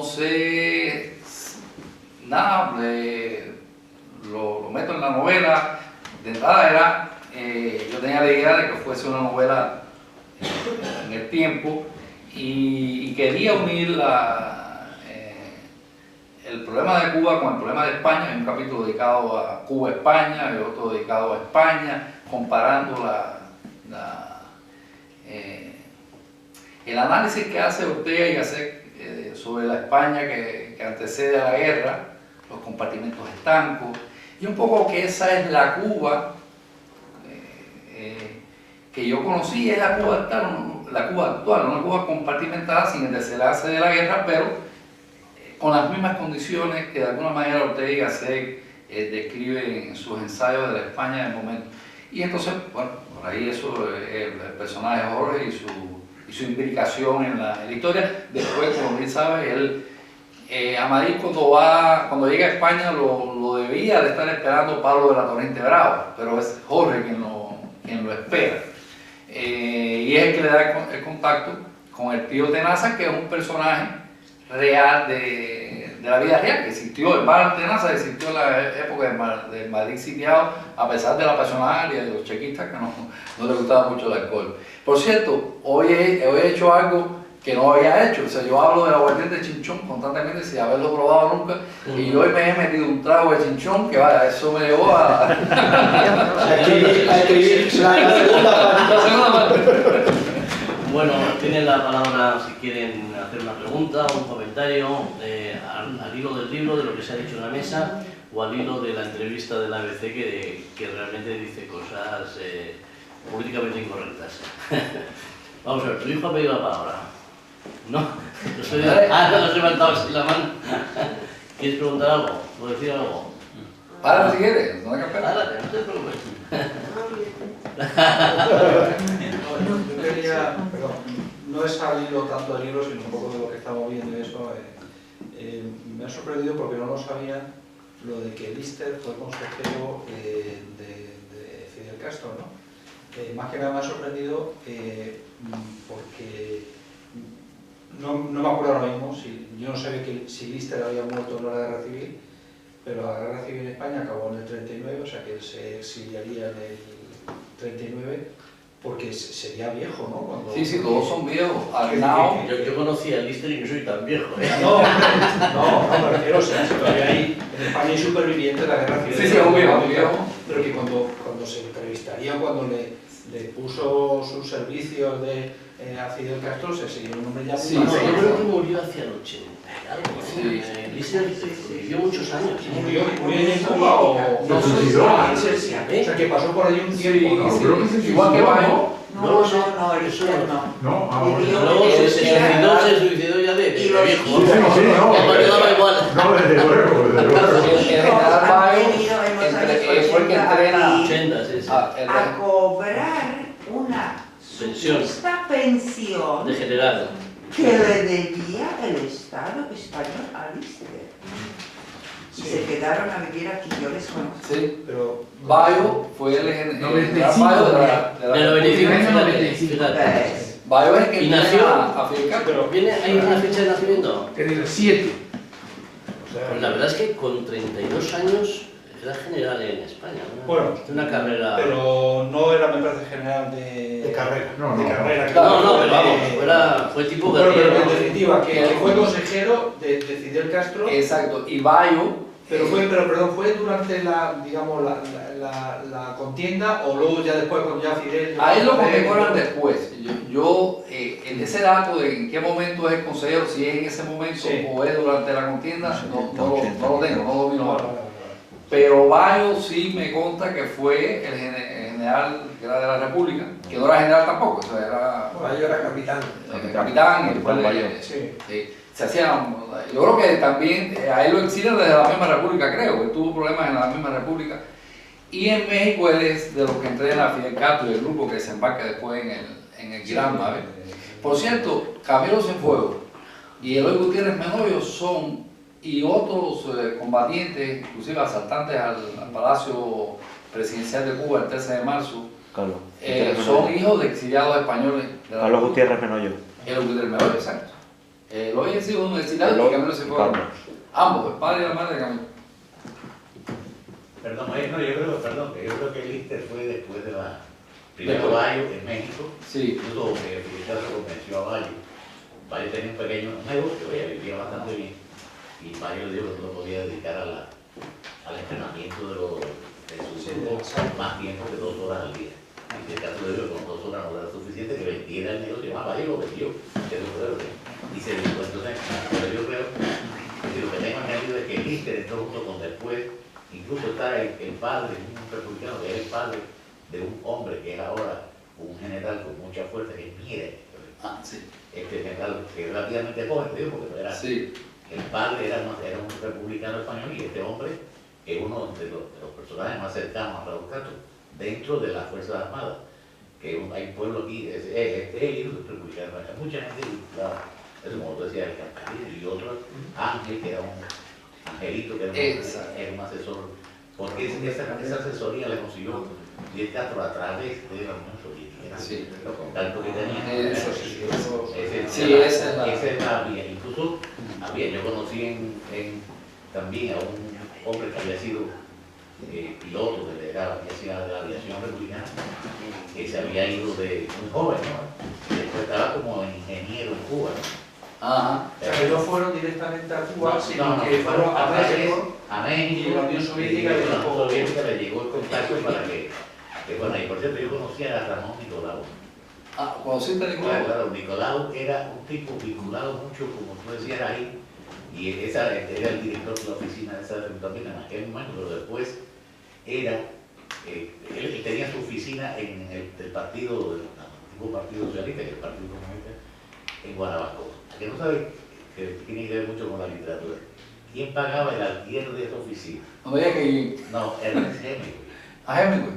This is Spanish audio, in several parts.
Entonces, nada, lo meto en la novela. De entrada era, yo tenía la idea de que fuese una novela en el tiempo y quería unir el problema de Cuba con el problema de España. Hay un capítulo dedicado a Cuba-España y otro dedicado a España, comparando el análisis que hace Ortega y Gasset sobre la España que antecede a la guerra, los compartimentos estancos, y un poco que esa es la Cuba que yo conocí, es la Cuba actual, una Cuba compartimentada sin el desenlace de la guerra, pero con las mismas condiciones que de alguna manera Ortega y Gasset describe en sus ensayos de la España del momento. Y entonces, bueno, por ahí eso, el personaje de Jorge y su implicación en la historia. Después, como bien sabe, Amadís cuando llega a España lo debía de estar esperando Pablo de la Torrente Bravo, pero es Jorge quien lo espera. Y es el que le da el contacto con el tío Tenaza, que es un personaje real de la vida real, que existió. El bar Tenaza existió en la época del Madrid sitiado, a pesar de la pasionaria de los chequistas que no les gustaba mucho el alcohol. Por cierto, hoy he hecho algo que no había hecho. O sea, yo hablo del aguardiente chinchón constantemente sin haberlo probado nunca, y hoy me he metido un trago de chinchón que vaya, eso me llevó a escribir la segunda parte. Bueno, tienen la palabra si quieren hacer una pregunta o un comentario al hilo del libro, de lo que se ha dicho en la mesa, o al hilo de la entrevista de la ABC que realmente dice cosas políticamente incorrectas. Vamos a ver, tu hijo ha pedido la palabra. ¿No? No se ha levantado así la mano. ¿Quieres preguntar algo? ¿O decir algo? Para si quieres, no hay que esperar. Párate, no te preocupes. Yo quería, perdón, no he salido tanto del libro, sino un poco de lo que estamos viendo y eso. Me ha sorprendido porque no lo sabía, lo de que Lister fue consejero de Fidel Castro, ¿no? Más que nada me ha sorprendido porque no me acuerdo ahora mismo, yo no sabía si Lister había muerto en la guerra civil, pero la guerra civil en España acabó en el 39, o sea que él se exiliaría en el 39, porque sería viejo, ¿no? Cuando... Sí, todos son viejos. Yo conocí a Lister y no soy tan viejo. No, me refiero, o sea, si todavía hay, en España hay supervivientes de la guerra civil. Sí, un viejo. Pero que cuando se entrevistaría, cuando le puso sus servicios a Fidel Castro, se seguía un nombre ya. Sí, yo creo que murió hacia el 80 y algo. Sí. Lister vivió muchos años. ¿Murió en Cuba o no? Se suicidó. O sea, que pasó por ahí un tiempo. Sí, creo que se suicidó. Igual que Bayo. No, luego se suicidó ya de viejo. Sí, no. No, desde luego. El general Bayo fue el que entrena a cobrar una pensión pensión de general que le debía el Estado español a Lister. Y se quedaron a vivir aquí, yo les conozco. Sí, pero Bayo fue el general de la 95. Bayo es el que nació a Fidel Castro. ¿Hay una fecha de nacimiento? Que dice 7. Pues la verdad es que con 32 años era general en España. Bueno, una carrera. Pero no era, me parece, general de carrera. No. De carrera. No, pero vamos, fue tipo guerrillero. Pero en definitiva, que fue consejero de Fidel Castro. Exacto, y Bayo. Pero fue durante la contienda, o luego ya después cuando ya Fidel... A él lo conmemoran después. Yo en ese dato de en qué momento es el consejero, si es en ese momento o es durante la contienda, no lo tengo, no lo domino ahora. Pero Bayo sí me consta que fue el general que era de la República, que no era general tampoco, o sea, era... Bayo era capitán. Capitán, y después se hacían... Yo creo que también a él lo exilian desde la misma República, creo, que tuvo problemas en la misma República. Y en México él es de los que entrena a Fidel Castro y el grupo que desembarca después en el Gran Mave. Por cierto, Camilo Cienfuegos y Eloy Gutiérrez Menoyo son, y otros combatientes, inclusive asaltantes al Palacio Presidencial de Cuba el 13 de marzo, son hijos de exiliados españoles. Carlos Gutiérrez Menoyo. Eloy Gutiérrez Menoyo, exacto. Eloy es hijo de un exilado y Camilo Cifuentes. Ambos, el padre y la madre de Camilo. Perdón, no, yo creo que Lister fue después de la... Primero Bayo en México, Sí. incluso Fidel se convenció a Bayo. Bayo tenía un pequeño negocio, ella vivía bastante bien, y Bayo le dijo que no lo podía dedicar al entrenamiento de sus hijos más tiempo que 2 horas al día. Y en el caso de ellos, con 2 horas no era suficiente, que vendiera el negocio, más Bayo lo vendió, y se dijo, entonces, pero yo creo que lo que tengo entendido es que Lister entró junto con después, incluso está el padre, un republicano que es el padre de un hombre que es ahora un general con mucha fuerza, que es Mire. Sí. Este general que es relativamente joven, te digo, porque no era. Sí. El padre era un republicano español y este hombre es uno de los personajes más cercanos a Raúl Castro dentro de las Fuerzas Armadas. Que hay un pueblo aquí, es el hijo del republicano, hay mucha gente vinculada. Eso, como tú decías, el Cascaril y otro, Ángel, que era un angelito, que era un asesor. Porque esa asesoría le consiguió Fidel Castro a través de la Unión Soviética. Sí. Los contactos que tenía. Esa es la vía. Incluso yo conocí también a un hombre que había sido piloto de la aviación republicana, que se había ido de muy joven, ¿no? Y después estaba como ingeniero en Cuba, ¿no? Ajá. O sea, que no fueron directamente a Cuba, sino que fueron a México, y la Unión Soviética y la Unión Soviética le llegó el contacto para que bueno, y por cierto, yo conocía a Ramón Nicolau. ¿Conociste a Nicolau? Claro, Nicolau era un tipo vinculado mucho, como tú decías ahí, y era el director de la oficina de esa también en aquel momento, pero después era, él tenía su oficina en el partido, el antiguo Partido Socialista, que es el Partido Comunista, en Guanabacoa. Que no sabe, que tiene que ver mucho con la literatura. ¿Quién pagaba el alquiler de esa oficina? No me digas que... No, Ernest Hemingway. A Hemingway.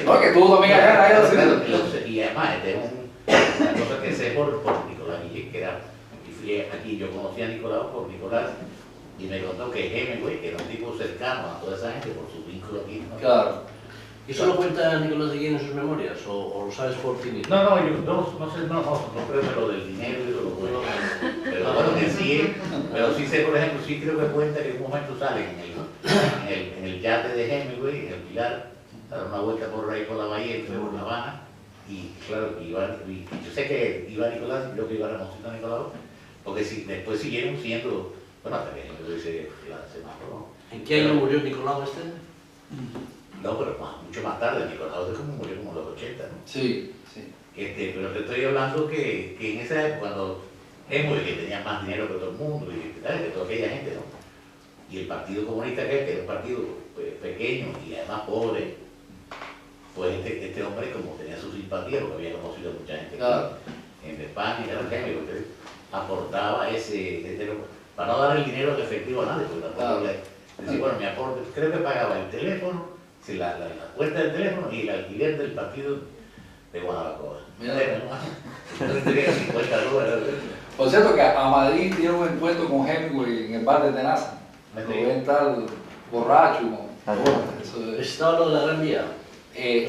No, que tú también acá, y además, una cosa que sé por Nicolás Guillén, que era, y fui aquí, yo conocí a Nicolás por Nicolás, y me contó que Hemingway, que era un tipo cercano a toda esa gente por su vínculo aquí, ¿no? Claro. ¿Y eso lo cuenta Nicolás Guillén en sus memorias o lo sabes por ti mismo? No, yo no sé, no creo que lo del dinero y eso lo cuento. Pero bueno, que sí, pero sí sé, por ejemplo, sí creo que cuenta que en un momento sale en el yate de Hemingway, en el Pilar, dar una vuelta por ahí por la bahía y por La Habana, y claro, yo sé que iba Nicolás, y creo que iba Ramoncito Nicolás, porque después siguieron siendo, bueno, hasta que Hemingway se semáforo. ¿En qué año murió Nicolau este? No, pero mucho más tarde, Nicolás murió como en los 80, ¿no? Sí, sí. Pero te estoy hablando que en esa época, cuando Hemingway, que tenía más dinero que todo el mundo, y que toda aquella gente, ¿no? Y el Partido Comunista, que era un partido pequeño y además pobre, pues este hombre, como tenía su simpatía, porque había conocido a mucha gente Claro. en España, que era Hemingway, aportaba para no dar el dinero en efectivo a nadie, porque tampoco decía, bueno, mi aporte, creo que pagaba el teléfono, la cuenta del teléfono y el alquiler del partido de Guanabacoa. Mira. Entonces tenía 50 dólares. Por cierto que a Madrid tiene un encuentro con Hemingway en el bar de Tenaza. Lo ven tal borracho. Eso es. ¿Estaba lo de la Gran Vía? Sí.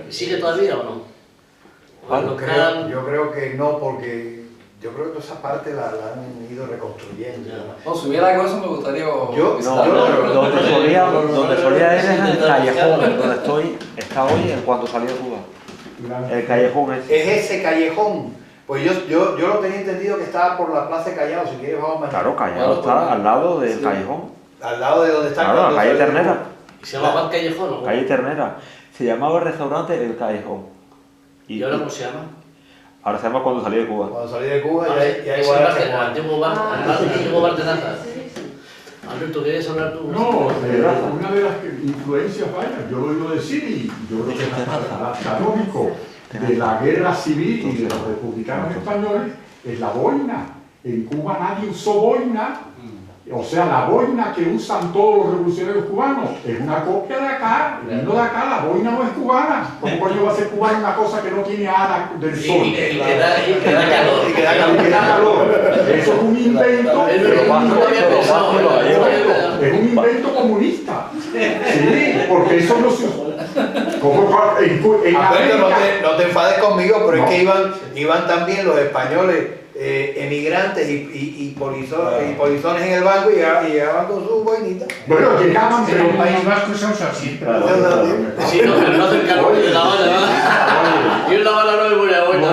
¿Sigue todavía o no? Bueno, yo creo que no, porque yo creo que toda esa parte la han ido reconstruyendo. No, si hubiera algo eso me gustaría Donde solía ir es en el callejón, donde está hoy en cuanto salí de Cuba. El callejón es ese callejón. Pues yo lo tenía entendido que estaba por la Plaza de Callao, si quieres vamos a... Claro, Callao está al lado del callejón. Al lado de donde está... Claro, la calle Ternera. ¿Y se llamaba Callejón o cómo? Calle Ternera. Se llamaba el restaurante El Callejón. ¿Y ahora cómo se llama? Ahora se llama Cuando salí de Cuba. Cuando salí de Cuba ya es igual... el antiguo bar de Naza. Alberto, ¿quieres hablar tú? No, una de las influencias, vaya, yo lo he oído decir y yo creo que es canónico de la guerra civil y de los republicanos españoles, es la boina. En Cuba nadie usó boina, o sea, la boina que usan todos los revolucionarios cubanos es una copia de acá, vino de acá, la boina no es cubana. ¿Cómo coño va a ser cubana una cosa que no tiene alas del sol? Y que da calor. Y que da calor. Eso es un invento. Es un invento comunista. Sí, porque eso no se usó. En Alberto, América. no te enfades conmigo, pero es que iban también los españoles emigrantes y polizones en el banco y llegaban con su boinita. Bueno, llegaban, En pero el País Vasco se usa siempre. Sí, no, pero no cerca de La Habana. Yo en La Habana no me ponía boina.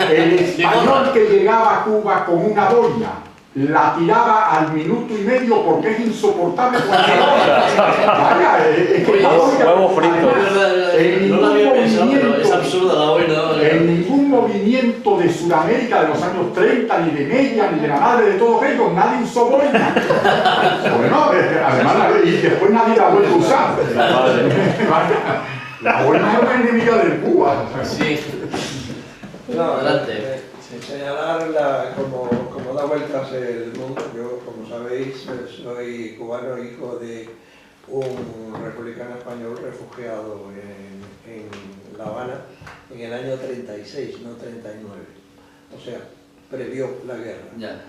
el español que llegaba a Cuba con una boina la tiraba al minuto y medio porque es insoportable cuando vaya, es que Huevos fritos. No lo había pensado, pero es absurda la boina. en ningún movimiento de Sudamérica de los años 30, ni de Mella, ni de la madre de todos ellos, nadie usó boina. Bueno, además, y después nadie la vuelve a usar. La boina es una enemiga de Cuba. Sí. No, Adelante. señalar como da vueltas el mundo. Yo, como sabéis, soy cubano, hijo de un republicano español refugiado en La Habana en el año 36, no 39. O sea, previo la guerra. Ya.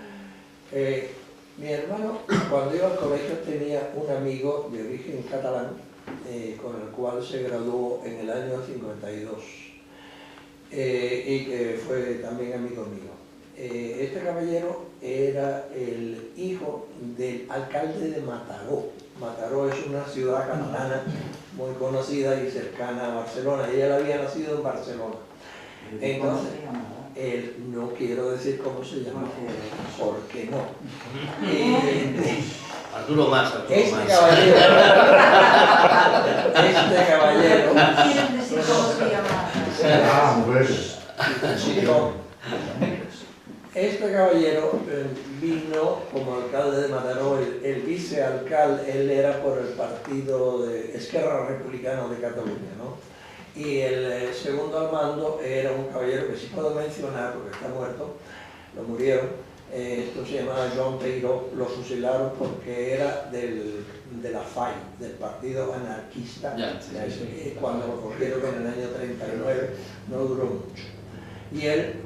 Mi hermano, cuando iba al colegio, tenía un amigo de origen catalán con el cual se graduó en el año 52. Y que fue también amigo mío. Este caballero era el hijo del alcalde de Mataró. Mataró es una ciudad catalana muy conocida y cercana a Barcelona, y él había nacido en Barcelona. Entonces, él, no quiero decir cómo se llama, porque no. Arturo Más, Este caballero, ¿Quieren decir cómo se llama? Mujeres. Este caballero vino como alcalde de Mataró, el vicealcalde, él era por el partido de Esquerra Republicana de Cataluña, ¿no? Y el segundo al mando era un caballero que sí puedo mencionar porque está muerto, lo murieron. Esto se llamaba Joan Peiró, lo fusilaron porque era de la FAI, del partido anarquista. Cuando lo cogieron en el año 39, no duró mucho. Y él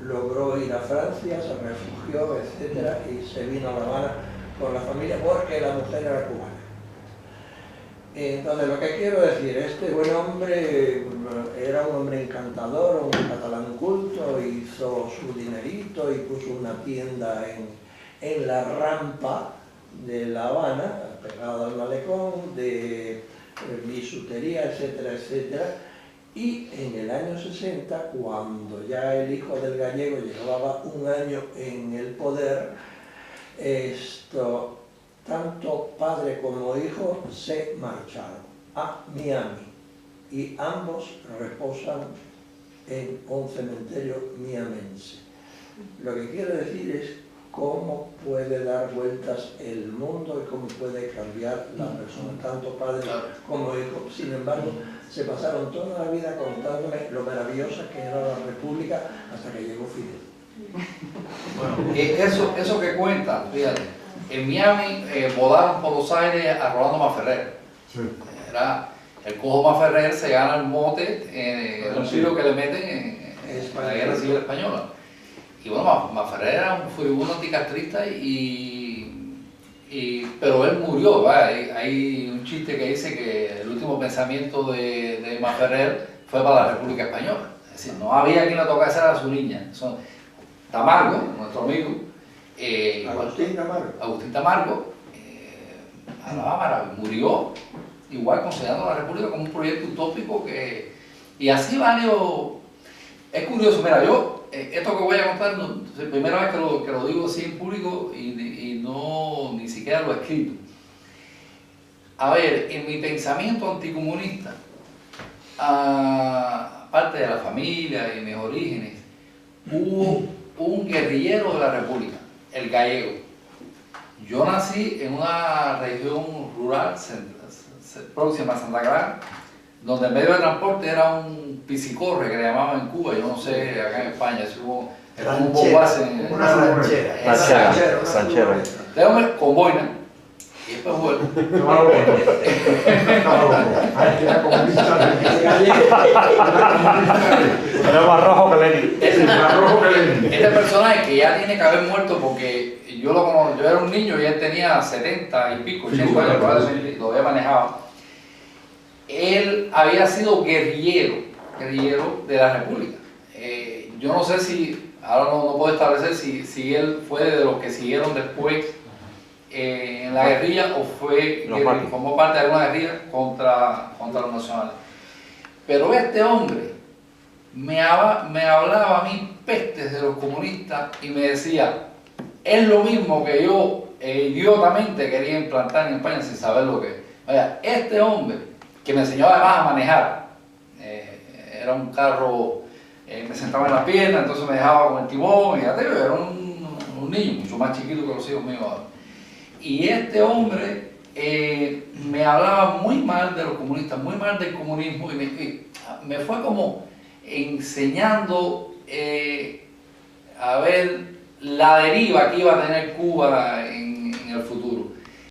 logró ir a Francia, se refugió, etc., y se vino a La Habana con la familia porque la mujer era cubana. Entonces, lo que quiero decir, este buen hombre era un hombre encantador, un catalán culto, hizo su dinerito y puso una tienda en la rampa de La Habana, pegada al malecón, de bisutería, etcétera, etcétera. Y en el año 60, cuando ya el hijo del gallego llevaba un año en el poder, tanto padre como hijo se marcharon a Miami y ambos reposan en un cementerio miamense. Lo que quiero decir es cómo puede dar vueltas el mundo y cómo puede cambiar la persona, tanto padre como hijo. Sin embargo, se pasaron toda la vida contándome lo maravillosa que era la República hasta que llegó Fidel. Bueno, eso que cuenta, fíjate, en Miami volaron por los aires a Rolando Maferrer. Sí. Era el cojo Maferrer, se gana el mote de un tiro que le meten en la guerra civil española. Y bueno, Maferrer era un furibundo anticastrista pero él murió, ¿vale? Hay un chiste que dice que el último pensamiento de Maferrer fue para la República Española. Es decir, no había quien le tocase a su niña. Tamargo, nuestro amigo, Agustín Tamargo, Alabama, murió igual considerando la República como un proyecto utópico y así varios. Es curioso, mira, yo esto que voy a contar es la primera vez que lo digo así en público y no ni siquiera lo he escrito. A ver, en mi pensamiento anticomunista, aparte de la familia y mis orígenes, hubo un guerrillero de la República, el gallego. Yo nací en una región rural próxima a Santa Clara, donde el medio de transporte era un piscicorre que le llamaban en Cuba, yo no sé, acá en España, es un bombase. Una ranchera. Ranchera. Con boina. Y después vuelvo. Era más rojo que Lenin. Este personaje que ya tiene que haber muerto porque yo era un niño y él tenía 70 y pico, 80 años, probablemente lo había manejado. Él había sido guerrillero de la República. Yo no sé si ahora no puedo establecer si él fue de los que siguieron después en la guerrilla o fue que formó parte de alguna guerrilla contra los nacionales. Pero este hombre me hablaba a mí pestes de los comunistas y me decía, es lo mismo que yo idiotamente quería implantar en España sin saber lo que es. Vaya, este hombre, que me enseñó además a manejar, era un carro, me sentaba en la pierna, entonces me dejaba con el timón, y ya te digo, era un niño, mucho más chiquito que los hijos míos ahora. Y este hombre me hablaba muy mal de los comunistas, muy mal del comunismo, y me fue como enseñando a ver la deriva que iba a tener Cuba en el futuro.